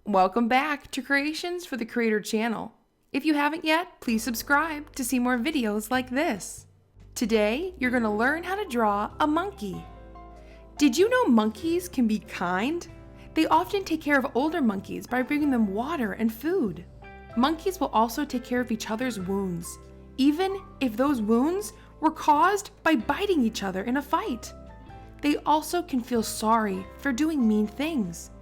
Welcome back to Creations for the Creator channel. If you haven't yet, please subscribe to see more videos like this. Today, you're going to learn how to draw a monkey. Did you know monkeys can be kind? They often take care of older monkeys by bringing them water and food. Monkeys will also take care of each other's wounds, even if those wounds were caused by biting each other in a fight. They also can feel sorry for doing mean things.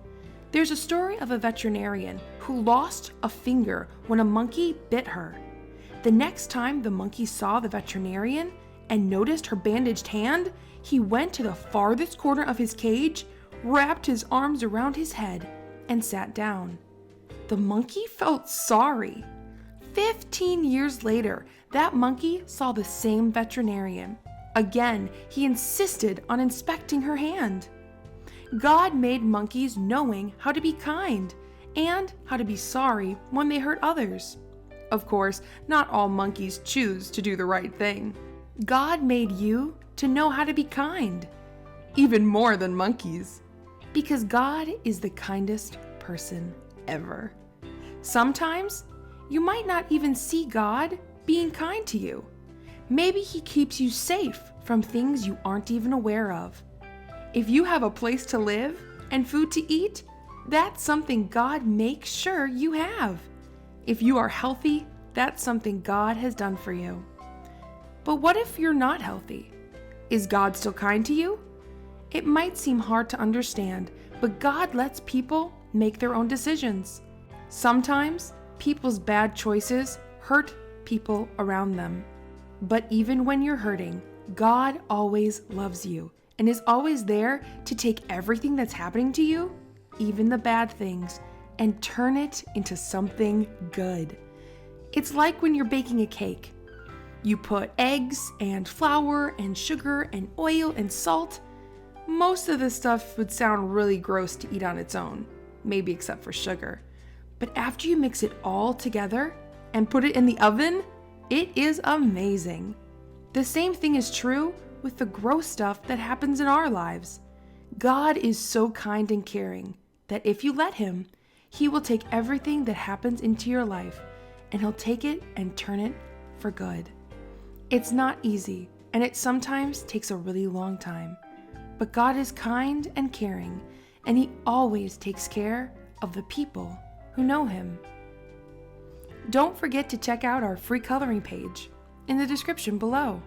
There's a story of a veterinarian who lost a finger when a monkey bit her. The next time the monkey saw the veterinarian and noticed her bandaged hand, he went to the farthest corner of his cage, wrapped his arms around his head, and sat down. The monkey felt sorry. 15 years later, that monkey saw the same veterinarian. Again, he insisted on inspecting her hand. God made monkeys knowing how to be kind and how to be sorry when they hurt others. Of course, not all monkeys choose to do the right thing. God made you to know how to be kind, even more than monkeys, because God is the kindest person ever. Sometimes, you might not even see God being kind to you. Maybe He keeps you safe from things you aren't even aware of. If you have a place to live and food to eat, that's something God makes sure you have. If you are healthy, that's something God has done for you. But what if you're not healthy? Is God still kind to you? It might seem hard to understand, but God lets people make their own decisions. Sometimes, people's bad choices hurt people around them. But even when you're hurting, God always loves you and is always there to take everything that's happening to you, even the bad things, and turn it into something good. It's like when you're baking a cake. You put eggs and flour and sugar and oil and salt. Most of this stuff would sound really gross to eat on its own, maybe except for sugar. But after you mix it all together and put it in the oven, it is amazing. The same thing is true with the gross stuff that happens in our lives. God is so kind and caring that if you let Him, He will take everything that happens into your life and He'll take it and turn it for good. It's not easy, and it sometimes takes a really long time. But God is kind and caring, and He always takes care of the people who know Him. Don't forget to check out our free coloring page in the description below.